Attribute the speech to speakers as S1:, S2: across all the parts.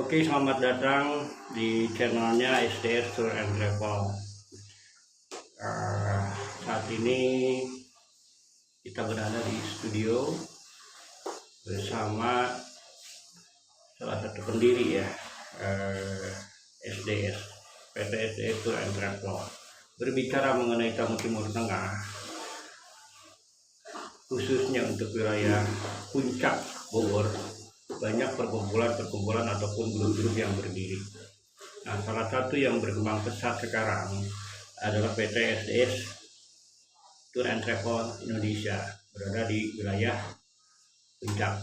S1: Oke, selamat datang di channelnya SDS Tour and Travel. Saat ini kita berada di studio bersama salah satu pendiri ya, SDS, PT SDS Tour and Travel. Berbicara mengenai tamu Timur Tengah, khususnya untuk wilayah Puncak Bogor, banyak perkumpulan ataupun grup-grup yang berdiri. Nah, salah satu yang berkembang pesat sekarang adalah PT SDS Tour and Travel Indonesia, berada di wilayah Puncak.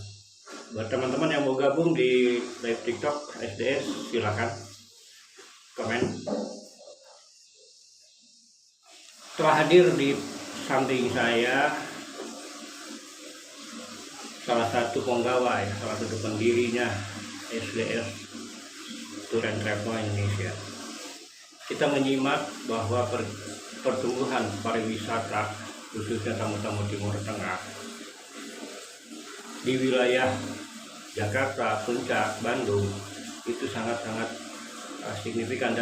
S1: Buat teman-teman yang mau gabung di live TikTok SDS, silakan komen. Telah hadir di samping saya salah satu penggawa, salah satu pendirinya SDS Tour and Travel Indonesia. Kita menyimak bahwa pertumbuhan pariwisata khususnya tamu-tamu Timur Tengah di wilayah Jakarta, Puncak, Bandung itu sangat-sangat signifikan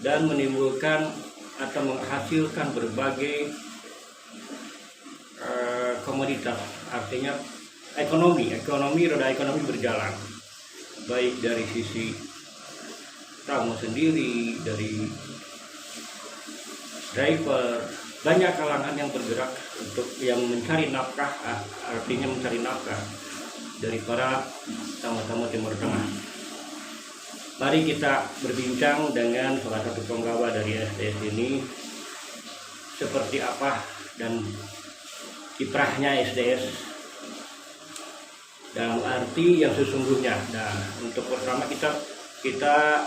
S1: dan menimbulkan atau menghasilkan berbagai komoditas, artinya roda ekonomi berjalan, baik dari sisi tamu sendiri, dari driver, banyak kalangan yang bergerak untuk yang mencari nafkah, artinya mencari nafkah dari para tamu-tamu Timur Tengah. Mari kita berbincang dengan salah satu penggawa dari SDS ini, seperti apa dan kiprahnya SDS dalam arti yang sesungguhnya. Nah, untuk pertama kita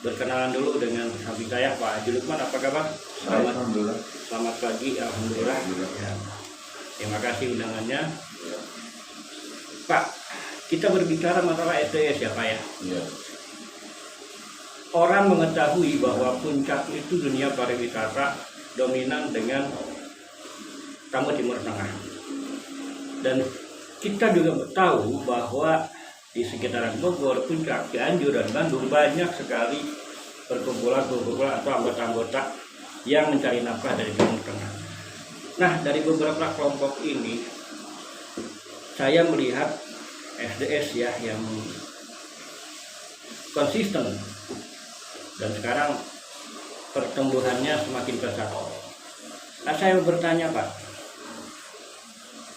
S1: berkenalan dulu dengan sahabat saya, Pak Haji Lukman. Apa kabar? Selamat pagi, alhamdulillah. Ya. Terima kasih undangannya. Ya. Pak, kita berbicara masalah SDS ya, Pak ya. Ya. Orang mengetahui bahwa Puncak itu dunia pariwisata dominan dengan tamu Timur Tengah, dan kita juga tahu bahwa di sekitaran Bogor, Puncak, Cianjur, dan Bandung banyak sekali perkumpulan atau anggota-anggota yang mencari nafkah dari Timur Tengah. Nah, dari beberapa kelompok ini saya melihat SDS ya yang konsisten, dan sekarang pertumbuhannya semakin pesat. Nah, saya bertanya, Pak,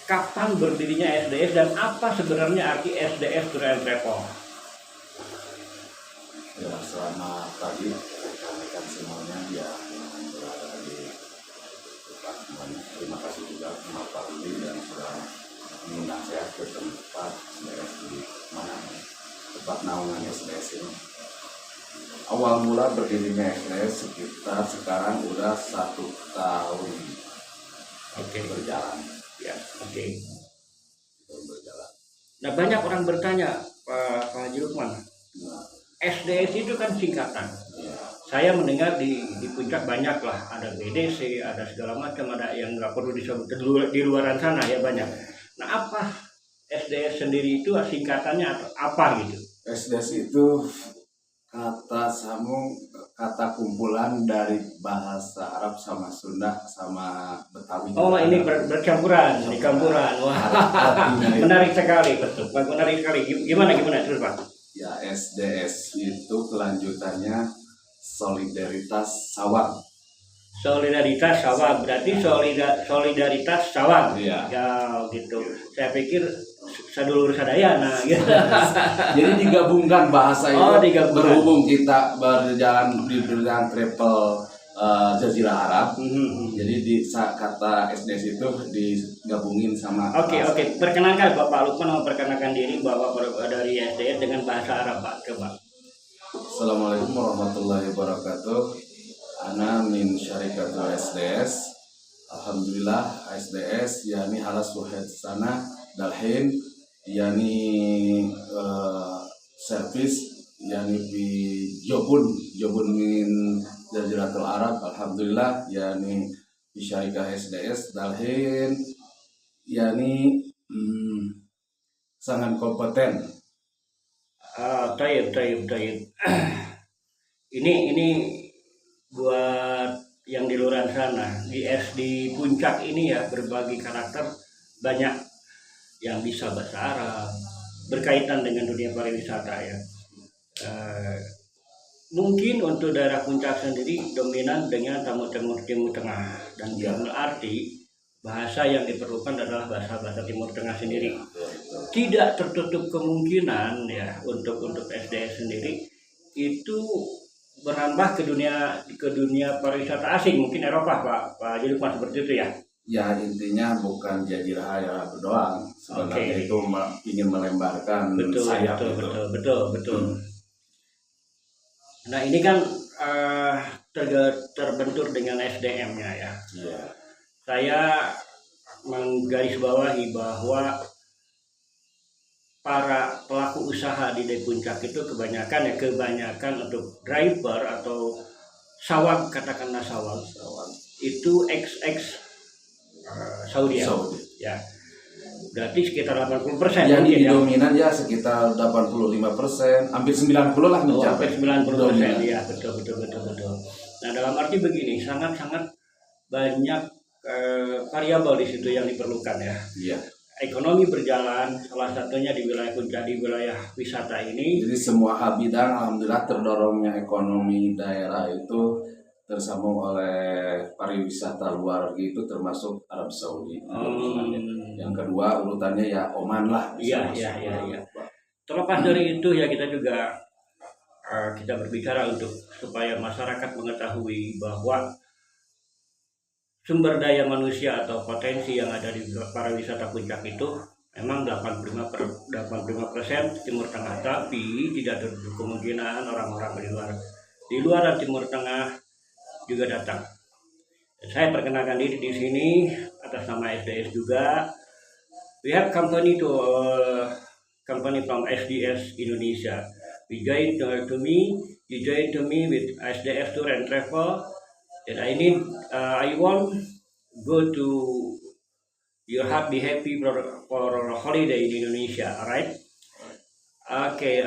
S1: kapan berdirinya SDS dan apa sebenarnya arti SDS Tour and Travel?
S2: Ya, selamat pagi rekan-rekan semuanya yang berada di tempat semuanya. Terima kasih juga sama Pak Rudi dan sudah mengundang saya ke tempat SDS di mana tempat naungan SDS ini. Awal mula berdirinya SDS sekitar sekarang udah 1 tahun berjalan.
S1: Ya, oke.
S2: Berjalan.
S1: Nah, banyak orang bertanya, Pak Haji Lukman, SDS itu kan singkatan.
S2: Ya.
S1: Saya mendengar di Puncak banyak lah, ada BDC, ada segala macam, ada yang nggak perlu disebut di luaran sana ya banyak. Nah, apa SDS sendiri itu singkatannya atau apa gitu?
S2: SDS itu kata kumpulan dari bahasa Arab sama Sunda sama Betawi.
S1: Oh, ini bercampuran, di campuran. Wah, menarik sekali, betul. Menarik sekali. Gimana terus, Pak?
S2: Ya, SDS itu kelanjutannya solidaritas sawah.
S1: Solidaritas sawah, berarti solidaritas sawah. Iya. Ya, gitu. Saya pikir sadulur sadayana gitu.
S2: Jadi digabungkan bahasa itu,
S1: digabungkan.
S2: Berhubung kita berjalan di bidang travel Jazirah Arab. Jadi kata SDS itu digabungin sama.
S1: Oke. Perkenalkan Bapak Lukman, memperkenalkan diri Bapak dari SDS dengan bahasa Arab, Pak. Coba.
S2: Assalamualaikum warahmatullahi wabarakatuh. Ana min syarikatul SDS. Alhamdulillah SDS yani halas wahid sana dalhin yani servis yani bi jobun min Jaziratul Arab. Alhamdulillah yani bi syarikah SDS dalhin yani sangat kompeten
S1: Taib, taib, taib. Ini buat yang di luar sana, di puncak ini ya berbagi karakter, banyak yang bisa bahasa Arab, berkaitan dengan dunia pariwisata ya. Eh, Mungkin untuk daerah puncak sendiri dominan dengan Timur Tengah, dan dalam arti bahasa yang diperlukan adalah bahasa Timur Tengah sendiri. Tidak tertutup kemungkinan ya untuk SDS sendiri itu berambah ke dunia pariwisata asing, mungkin Eropa, Pak Julukman, seperti itu ya.
S2: Ya, intinya bukan jadi Arab doang, sebenarnya itu ingin melembarkan sayap itu.
S1: Betul. Nah ini kan terbentur dengan SDM-nya ya.
S2: Iya.
S1: Saya menggarisbawahi bahwa para pelaku usaha di Puncak itu kebanyakan untuk driver atau sawag, katakanlah sawag itu ex Saudi ya. Ya. Berarti sekitar 80%.
S2: Yang dominan ya sekitar 85%, hampir 90 lah mencapai.
S1: Hampir 90%. Ya, betul. Nah, dalam arti begini, sangat banyak variabel di situ yang diperlukan ya.
S2: Iya.
S1: Ekonomi berjalan, salah satunya di wilayah Puncak, di wilayah wisata ini.
S2: Jadi semua bidang alhamdulillah terdorongnya ekonomi daerah itu tersambung oleh pariwisata luar itu, termasuk Arab Saudi. Yang kedua urutannya ya Oman lah.
S1: Iya. Terlepas dari itu ya, kita juga kita berbicara untuk supaya masyarakat mengetahui bahwa sumber daya manusia atau potensi yang ada di pariwisata Puncak itu memang 85% Timur Tengah, tapi tidak tertutup kemungkinan orang-orang di luar Timur Tengah juga datang. Saya perkenalkan diri di sini atas nama SDS juga. We have company from SDS Indonesia. You join to me with SDS Tour and Travel. And I want go to your heart, be happy for holiday in Indonesia, alright? Oke,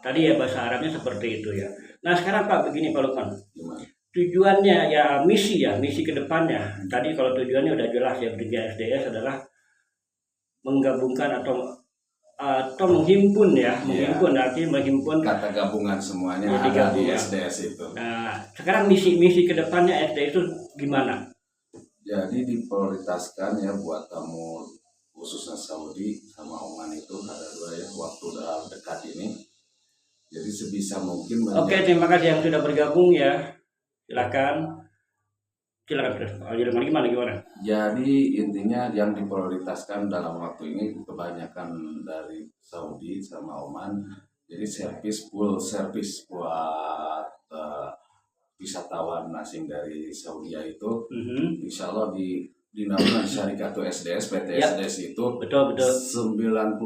S1: tadi ya bahasa Arabnya seperti itu ya. Nah sekarang Pak, begini Pak Lukman, tujuannya ya misi ke depannya. Tadi kalau tujuannya udah jelas ya, bagi SDS adalah menggabungkan atau menghimpun artinya menghimpun
S2: kata gabungan semuanya ada di SDS itu.
S1: Nah sekarang misi ke depannya SDS itu gimana?
S2: Jadi diprioritaskan ya buat tamu khususnya Saudi sama Oman itu ada 2 ya waktu dalam dekat ini. Jadi sebisa mungkin.
S1: Oke, terima kasih yang sudah bergabung ya. Silakan gimana?
S2: Jadi intinya yang diprioritaskan dalam waktu ini kebanyakan dari Saudi sama Oman. Jadi full service buat wisatawan asing dari Saudi itu. Insya Allah di naungan syarikat SDS PT SDS itu
S1: betul
S2: 95%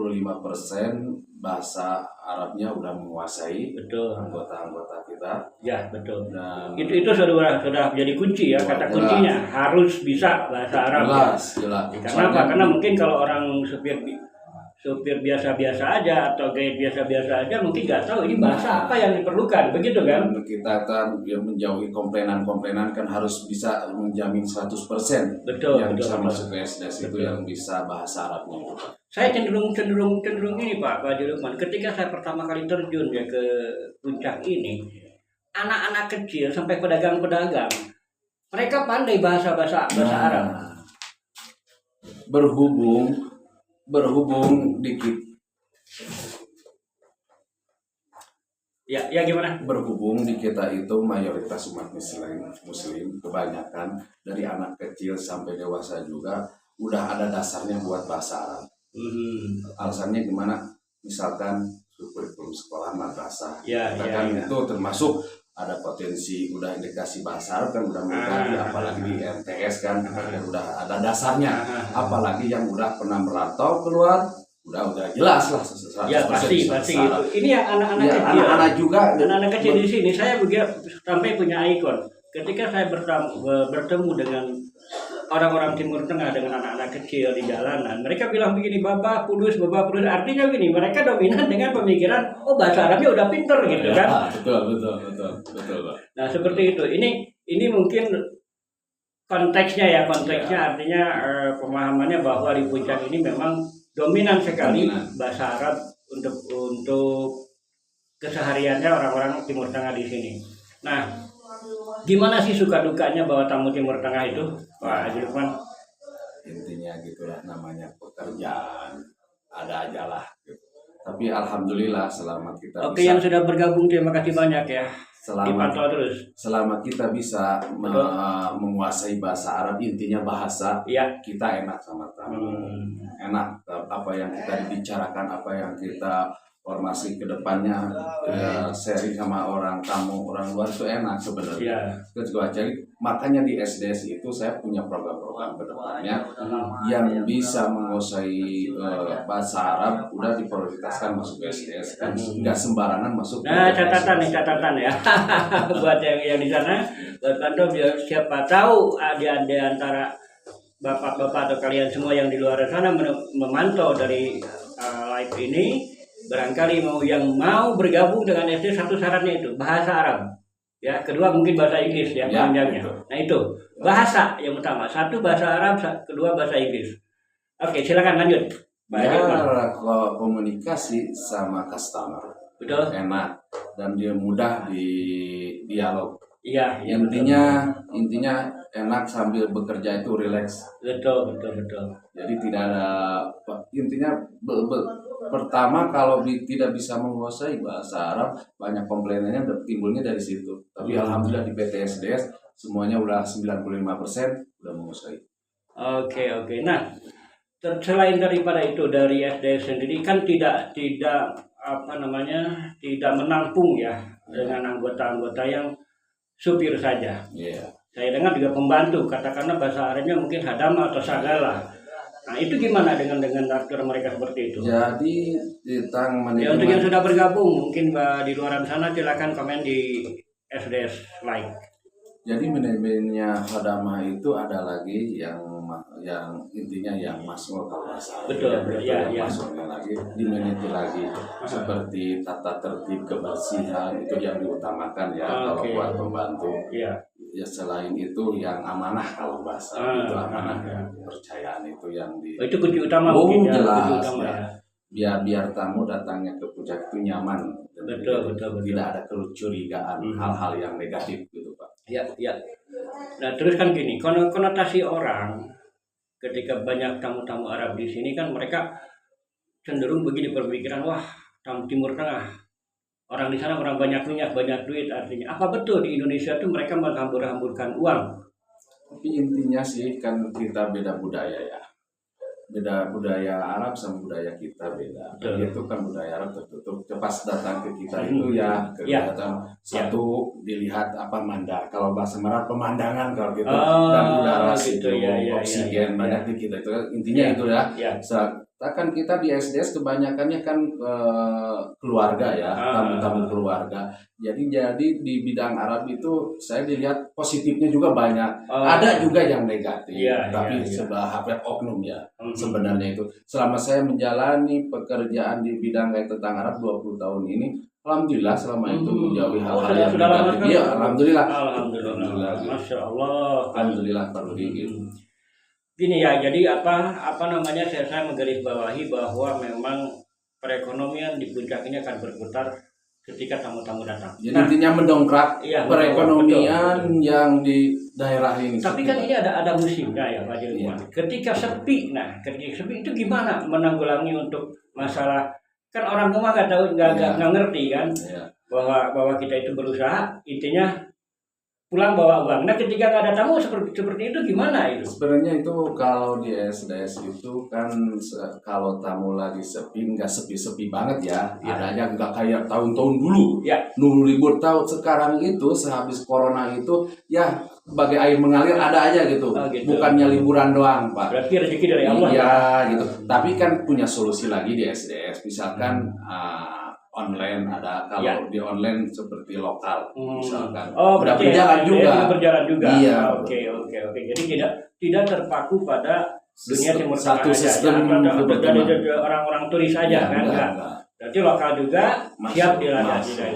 S2: bahasa Arabnya udah menguasai anggota kita. Ya betul. Dan
S1: itu sudah menjadi kunci ya, kata kuncinya harus bisa bahasa Arab.
S2: Jelas.
S1: Kenapa? Karena mungkin kalau orang supir biasa-biasa aja atau guide biasa-biasa aja mungkin nggak tahu ini bahasa apa yang diperlukan, begitu kan?
S2: Kita kan menjauhi komplainan kan harus bisa menjamin 100% yang bisa masuk ke SDS itu yang bisa bahasa Arabnya.
S1: Saya cenderung ini Pak Julukman, ketika saya pertama kali terjun ya ke Puncak ini, anak-anak kecil sampai pedagang-pedagang mereka pandai bahasa Arab.
S2: Berhubung dikit.
S1: Ya gimana?
S2: Berhubung di kita itu mayoritas umat muslim kebanyakan dari anak kecil sampai dewasa juga udah ada dasarnya buat bahasa Arab. Alasannya gimana? Misalkan kurikulum sekolah madrasah, itu termasuk ada potensi udah indikasi bahasa Arab kan udah mengganti, apalagi di MTS kan udah ada dasarnya, apalagi yang udah pernah merantau keluar udah jelas lah.
S1: Ya pasti itu. Ini yang anak-anak kecil.
S2: Anak-anak juga.
S1: Anak-anak kecil di sini saya sampai punya ikon. Ketika saya bertemu dengan orang-orang Timur Tengah dengan anak-anak kecil di jalanan, mereka bilang begini, Bapak Kudus, artinya begini, mereka dominan dengan pemikiran, oh bahasa Arabnya udah pinter gitu kan.
S2: Betul, Pak.
S1: Nah seperti itu, ini mungkin konteksnya artinya pemahamannya bahwa di puncak ini memang dominan sekali bahasa Arab untuk kesehariannya orang-orang Timur Tengah di sini. Nah, gimana sih suka dukanya bawa tamu Timur Tengah itu, Pak Haji Lukman?
S2: Intinya gitulah, namanya pekerjaan ada aja lah gitu. Tapi alhamdulillah selamat kita
S1: Oke, yang sudah bergabung terima kasih banyak ya. Dipantau terus.
S2: Selama kita bisa menguasai bahasa Arab, intinya bahasa, kita enak sama tamu. Enak apa yang kita dibicarakan, apa yang kita formasi ke depannya, sharing sama orang tamu, orang luar itu enak sebenarnya. Jadi makanya di SDS itu saya punya program-program ke depannya yang bisa menguasai bahasa Arab udah diprioritaskan masuk ke SDS, kan nggak sembarangan masuk.
S1: Nah, catatan ya buat yang di sana, buat kantor biar siapa tahu di antara bapak-bapak atau kalian semua yang di luar sana memantau dari live ini. Barangkali mau bergabung dengan SD, satu syaratnya itu bahasa Arab, ya. Kedua mungkin bahasa Inggris ya panjangnya. Nah itu bahasa yang utama. Satu bahasa Arab, kedua bahasa Inggris. Oke, silakan lanjut.
S2: Kalau komunikasi sama customer, betul, enak dan dia mudah di dialog. Iya. Intinya enak sambil bekerja itu rileks.
S1: Betul.
S2: Jadi tidak ada intinya pertama kalau tidak bisa menguasai bahasa Arab, banyak komplainannya timbulnya dari situ. Tapi alhamdulillah di PT SDS semuanya udah 95% udah menguasai. Oke.
S1: Nah, selain daripada itu, dari SDS sendiri kan tidak menampung ya dengan anggota-anggota yang supir saja. Saya dengar juga pembantu, katakanlah bahasa Arabnya mungkin hadama atau sagala. Nah itu gimana dengan atur mereka seperti itu?
S2: Jadi tentang
S1: ya, untuk yang sudah bergabung mungkin di luar sana silakan komen di SDS like.
S2: Jadi manajemennya hadama itu ada lagi yang intinya yang masuk kalau masalah.
S1: Betul.
S2: Masuknya lagi dimeniti lagi seperti tata tertib kebersihan itu yang diutamakan ya kalau buat pembantu. Ya selain itu yang amanah kalau bahasa itu amanah kepercayaan itu yang
S1: itu kunci utama
S2: jelas biar tamu datangnya ke puncak itu nyaman.
S1: Betul.
S2: Tidak ada kecurigaan hal-hal yang negatif gitu Pak.
S1: Ya. Nah terus kan gini, konotasi orang ketika banyak tamu-tamu Arab di sini kan mereka cenderung begini berpikiran, wah tamu Timur Tengah. Orang di sana orang banyak minyak, banyak duit, artinya apa betul di Indonesia tuh mereka menghambur-hamburkan uang?
S2: Tapi intinya sih kan kita beda budaya ya. Beda budaya Arab sama budaya kita beda. Itu kan budaya Arab tertutup. Pas datang ke kita itu ya kelihatan satu dilihat mandar. Kalau bahasa Arab pemandangan kalau gitu dan udara gitu, oksigen banyak di kita itu intinya itu ya. Kan kita di SDS kebanyakannya kan keluarga ya, tamu-tamu keluarga. Jadi di bidang Arab itu saya dilihat positifnya juga banyak. Ada juga yang negatif, tapi sebelah oknum ya. Sebenarnya itu selama saya menjalani pekerjaan di bidang kayak tentang Arab 20 tahun ini, alhamdulillah selama itu menjauhi hal-hal yang negatif. Iya, alhamdulillah.
S1: Masya Allah.
S2: Alhamdulillah perlu gitu.
S1: Gini ya, jadi saya menggarisbawahi bahwa memang perekonomian di puncak ini akan berputar ketika tamu-tamu datang.
S2: Jadi intinya mendongkrak perekonomian betul. Yang di daerah ini.
S1: Tapi kan ini ada musimnya ya Pak Jilman. Ketika sepi itu gimana menanggulangi untuk masalah, kan orang rumah nggak ngerti kan bahwa kita itu berusaha, intinya pulang bawa uang. Nah ketika nggak ada tamu seperti itu gimana itu?
S2: Sebenarnya itu kalau di SDS itu kan kalau tamu lagi sepi, nggak sepi-sepi banget ya. Adanya nggak kayak tahun-tahun dulu. Nunggu libur tahun sekarang itu sehabis corona itu ya bagai air mengalir ada aja gitu. Bukannya liburan doang Pak.
S1: Berarti rezeki dari Allah.
S2: Iya gitu. Tapi kan punya solusi lagi di SDS. Misalkan online, ada kalau
S1: Ya.
S2: di online seperti lokal misalkan.
S1: Oh,
S2: Udah
S1: berarti
S2: berjalan
S1: ya,
S2: juga.
S1: udah berjalan juga.
S2: Iya.
S1: Oke. Jadi tidak terpaku pada dunia Timur Tengah
S2: Satu
S1: aja.
S2: sistem
S1: Ya,
S2: Timur
S1: dari
S2: Tengah.
S1: orang-orang turis aja
S2: Iya,
S1: kan? Enggak. Berarti lokal juga
S2: Masuk,
S1: siap dilayani.
S2: masuk.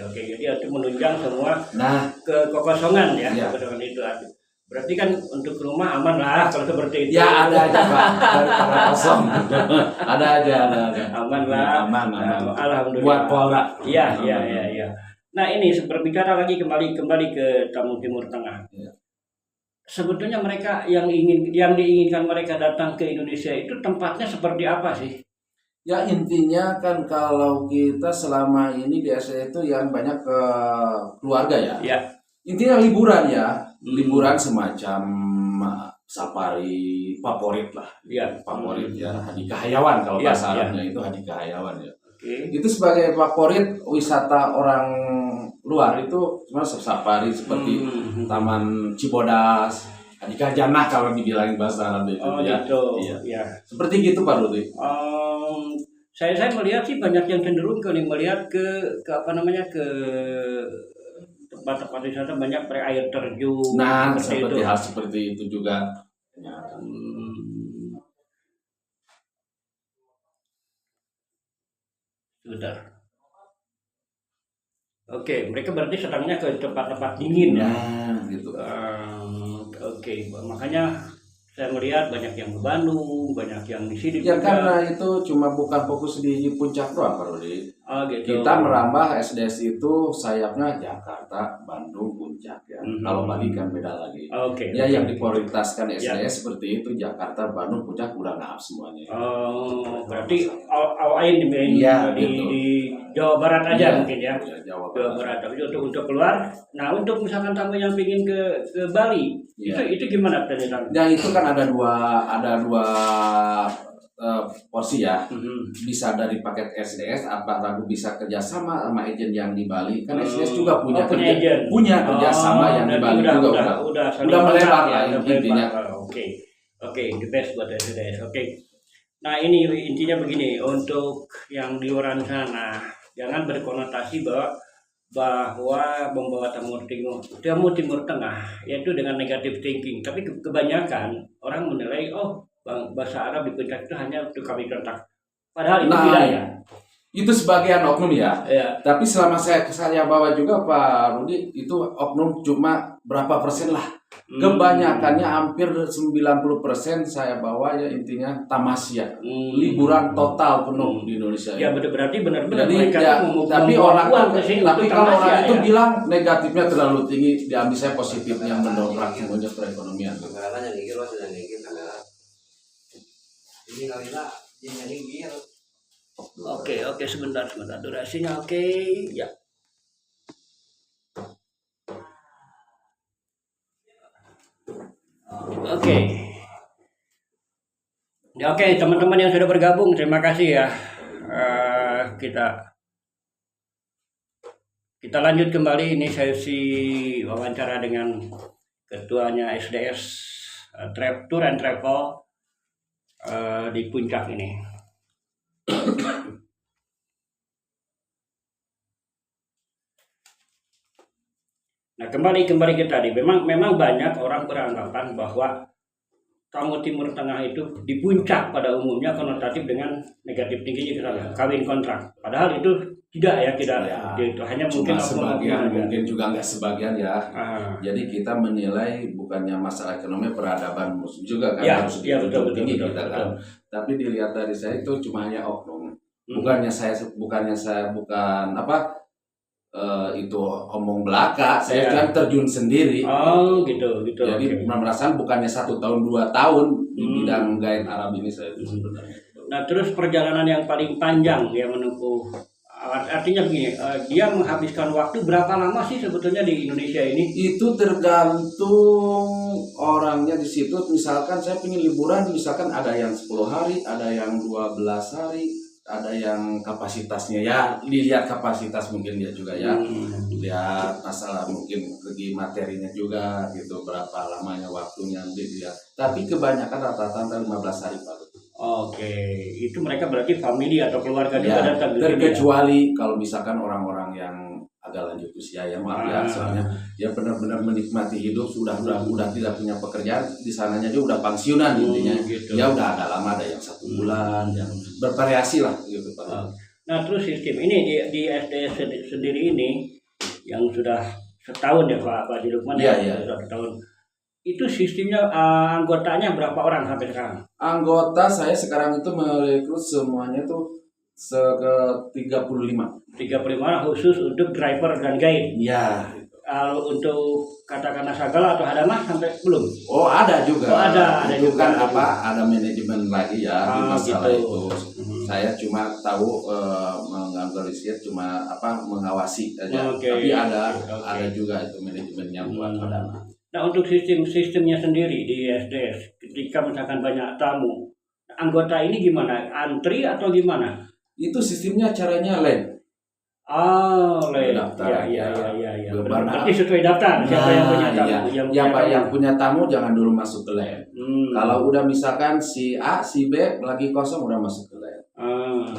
S1: Oke. Jadi itu menunjang semua
S2: Nah,
S1: kekosongan ya.
S2: Iya.
S1: Kekosongan itu. Berarti kan untuk rumah aman lah kalau seperti itu.
S2: ya ada aja Pak, daripada kosong. ada aja.
S1: Aman lah.
S2: Aman.
S1: Alhamdulillah.
S2: Buat Polda.
S1: Iya. Nah ini berbicara lagi kembali ke tamu Timur Tengah.
S2: Iya.
S1: Sebetulnya mereka yang diinginkan mereka datang ke Indonesia itu tempatnya seperti apa sih?
S2: Ya intinya kan kalau kita selama ini di SDA itu yang banyak ke keluarga ya.
S1: Ya.
S2: Intinya liburan ya, liburan semacam safari favorit lah.
S1: Iya.
S2: Favorit ya, Hadika Hayawan kalau
S1: Iya,
S2: bahasa
S1: iya.
S2: Arabnya itu Hadika Hayawan ya.
S1: Oke.
S2: Itu sebagai favorit wisata orang luar itu sebenarnya safari seperti Taman Cibodas, Hadika Janah kalau dibilangin bahasa Arab itu
S1: Oh
S2: ya.
S1: gitu.
S2: Iya.
S1: Ya.
S2: Seperti gitu Pak Rudi.
S1: Saya melihat sih banyak yang cenderung melihat ke tempat-tempat wisata banyak air terjun.
S2: Nah,
S1: seperti
S2: seperti
S1: itu.
S2: hal seperti itu juga. Ya.
S1: Sebentar. Oke, mereka berarti sedangnya ke tempat-tempat dingin ya.
S2: Nah, gitu.
S1: Oke, makanya saya melihat banyak yang ke Bandung, banyak yang di sini.
S2: Ya
S1: juga.
S2: karena itu cuma bukan fokus di puncak doang Pak Rudi.
S1: Oh, gitu.
S2: Kita merambah SDS itu sayapnya Jakarta, Bandung, Puncak ya. Kalau Bali kan beda lagi.
S1: Oke.
S2: Ya yang diprioritaskan SDS seperti itu Jakarta, Bandung, Puncak udah ngap semuanya.
S1: Oh, berarti awalnya di,
S2: Iya,
S1: di,
S2: gitu.
S1: di Jawa Barat aja
S2: Iya,
S1: mungkin ya.
S2: ya, Jawa
S1: Jawa
S2: Barat.
S1: Barat. Tapi untuk keluar, nah untuk misalkan tamu yang ingin ke Bali,
S2: Iya.
S1: itu gimana penyetan?
S2: Ya itu kan ada dua porsi ya. Bisa dari paket SDS, apakah bisa kerjasama sama agen yang di Bali? Kan SDS juga punya
S1: agen.
S2: punya kerjasama yang di Bali juga udah melebar lah intinya.
S1: Oke, the best buat SDS. Oke. Nah ini intinya begini, untuk yang di luar sana jangan berkonotasi bahwa membawa Timur Tengah yaitu dengan negatif thinking. Tapi kebanyakan orang menilai bahasa Arab di Puncak itu hanya untuk kami kontak. Padahal itu tidak ya.
S2: Itu sebagian oknum ya.
S1: Ya.
S2: Tapi selama saya bawa juga Pak Rudi itu oknum cuma berapa persen lah. Kebanyakannya hampir 90% saya bawa ya intinya tamasya. Liburan total penuh di Indonesia.
S1: Ya berarti benar-benar
S2: jadi
S1: mereka
S2: ya, tapi orang tapi kalau orang itu
S1: ya?
S2: bilang negatifnya terlalu tinggi, diambil saya positifnya mendongkrak semuanya perekonomian.
S1: Oke, sebentar durasinya oke ya. Oke. Ya, oke, teman-teman yang sudah bergabung, terima kasih ya. Kita lanjut kembali ini sesi wawancara dengan ketuanya SDS Tour and Travel di Puncak ini. Nah, kembali ke tadi, memang banyak orang beranggapan bahwa tamu Timur Tengah itu di puncak pada umumnya konotatif dengan negatif tingginya kawin kontrak. Padahal itu tidak ya. Itu hanya mungkin
S2: sebagian, mungkin juga nggak sebagian ya. Jadi kita menilai bukannya masalah ekonomi, peradaban muslim juga kan
S1: ya,
S2: harus
S1: betul,
S2: tinggi kita kan. Tapi dilihat dari saya itu cuma hanya oknum. Bukan itu omong belaka, saya kan terjun sendiri.
S1: Oh gitu.
S2: Jadi merasa bukannya 1 tahun 2 tahun di bidang gain Arab ini saya itu sebenarnya.
S1: Nah terus perjalanan yang paling panjang dia menempuh, artinya begini, dia menghabiskan waktu berapa lama sih sebetulnya di Indonesia ini?
S2: Itu tergantung orangnya di situ. Misalkan saya ingin liburan, misalkan ada yang 10 hari, ada yang 12 hari. Ada yang kapasitasnya ya, dilihat kapasitas mungkin dia juga ya, lihat masalah mungkin segi materinya juga gitu, berapa lamanya waktunya dilihat. Tapi kebanyakan rata-rata 15 hari Pak.
S1: Oke, itu mereka berarti family atau keluarga juga
S2: Ya,
S1: datang di sini ya?
S2: terkecuali kalau misalkan orang-orang yang agak lanjut usia ya maaf ya,
S1: Ah.
S2: soalnya dia benar-benar menikmati hidup sudah tidak punya pekerjaan di sananya dia udah pensiunan intinya.
S1: gitu.
S2: Ya udah agak lama, ada yang 1 bulan, yang bervariasi lah gitu Pak.
S1: Ah. Nah, terus sistem ini di SDS sendiri ini yang sudah setahun ya Pak Lukman
S2: Iya,
S1: ya,
S2: iya.
S1: sudah setahun. Itu sistemnya anggotanya berapa orang sampai sekarang?
S2: Anggota saya sekarang itu merekrut semuanya tuh ke 35.
S1: 35 khusus untuk driver dan guide.
S2: Iya.
S1: Kalau untuk katakanlah Sagala atau Hadamah sampai belum?
S2: Oh ada juga.
S1: Oh, ada
S2: itu
S1: juga.
S2: kan ada manajemen lagi ya di masalah
S1: gitu.
S2: itu. Saya cuma tahu mengorganisir, cuma mengawasi aja.
S1: Oke.
S2: Tapi ada
S1: Oke.
S2: juga itu manajemennya buat Hadamah.
S1: Nah, untuk sistemnya sendiri di SDS, ketika misalkan banyak tamu, anggota ini gimana? Antri atau gimana?
S2: Itu sistemnya caranya lain.
S1: Daftar. Ya.
S2: Berapa?
S1: Berarti sesuai daftar. Siapa yang punya tamu?
S2: Iya. Yang punya tamu jangan dulu masuk ke lain. Kalau udah misalkan si A, si B lagi kosong udah masuk ke lain.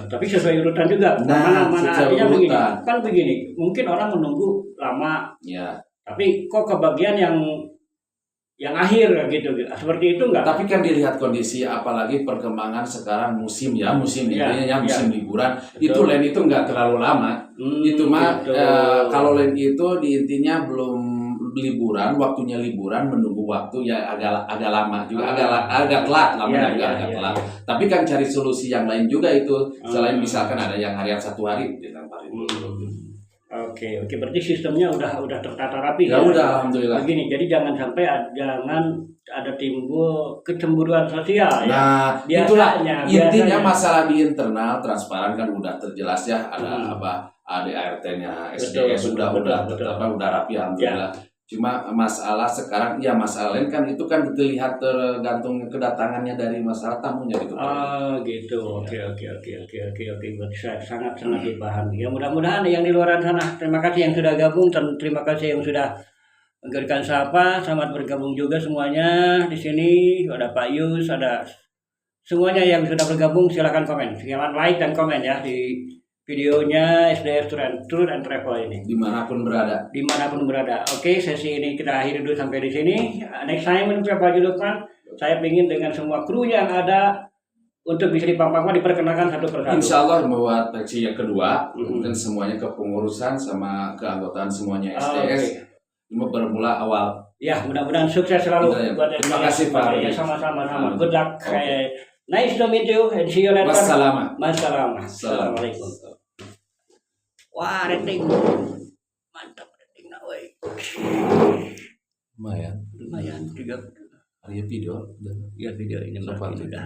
S1: Tapi sesuai urutan juga.
S2: Nah,
S1: mana
S2: sesuai
S1: artinya begini.
S2: urutan.
S1: Kan begini, mungkin orang menunggu lama,
S2: Ya.
S1: tapi kok kebagian yang akhir gitu. Seperti itu enggak?
S2: Tapi kan dilihat kondisi, apalagi perkembangan sekarang musim intinya musim liburan.
S1: Betul.
S2: Itu lain itu nggak terlalu lama. Itu mah
S1: gitu.
S2: kalau lain itu di intinya belum liburan, waktunya liburan menunggu waktu ya agak lama juga, agak telat lamanya juga agak telat. Tapi kan cari solusi yang lain juga itu, selain misalkan ada yang harian 1 hari dilemparin.
S1: Oke, berarti sistemnya udah tertata rapi
S2: Ya udah, alhamdulillah.
S1: Begini, jadi jangan sampai jangan ada timbul kecemburuan sosial ya.
S2: Nah, itulah intinya
S1: biasanya.
S2: masalah di internal transparan kan udah terjelas ya, ada ADART-nya SDS
S1: Betul.
S2: udah rapi alhamdulillah. Cuma masalah sekarang masalah lain kan itu kan dilihat tergantung kedatangannya dari masalah tamunya gitu.
S1: Gitu. Oke. Berarti saya sangat dipahami. Ya mudah-mudahan yang di luar sana, terima kasih yang sudah gabung dan terima kasih yang sudah memberikan sapa. Selamat bergabung juga semuanya di sini. Ada Pak Yus, ada semuanya yang sudah bergabung. Silakan komen, silakan like dan komen ya di videonya SDS Tour and Travel ini.
S2: Dimanapun berada.
S1: Oke, sesi ini kita akhiri dulu sampai di sini. Next time Pak Lukman, saya ingin dengan semua kru yang ada untuk bisa dipampang diperkenalkan satu persatu.
S2: Insya Allah buat seksi yang kedua, dan semuanya kepengurusan sama keanggotaan semuanya SDS. Cuma bermula awal.
S1: Ya, mudah-mudahan sukses selalu.
S2: Terima kasih Pak.
S1: Ya, sama-sama. Good luck. Nice to meet you and see you later. Assalamualaikum. Wah, rating. Mantap rating nak woi.
S2: Lumayan.
S1: 3
S2: Hari video.
S1: ya video ini
S2: Sempat
S1: sudah.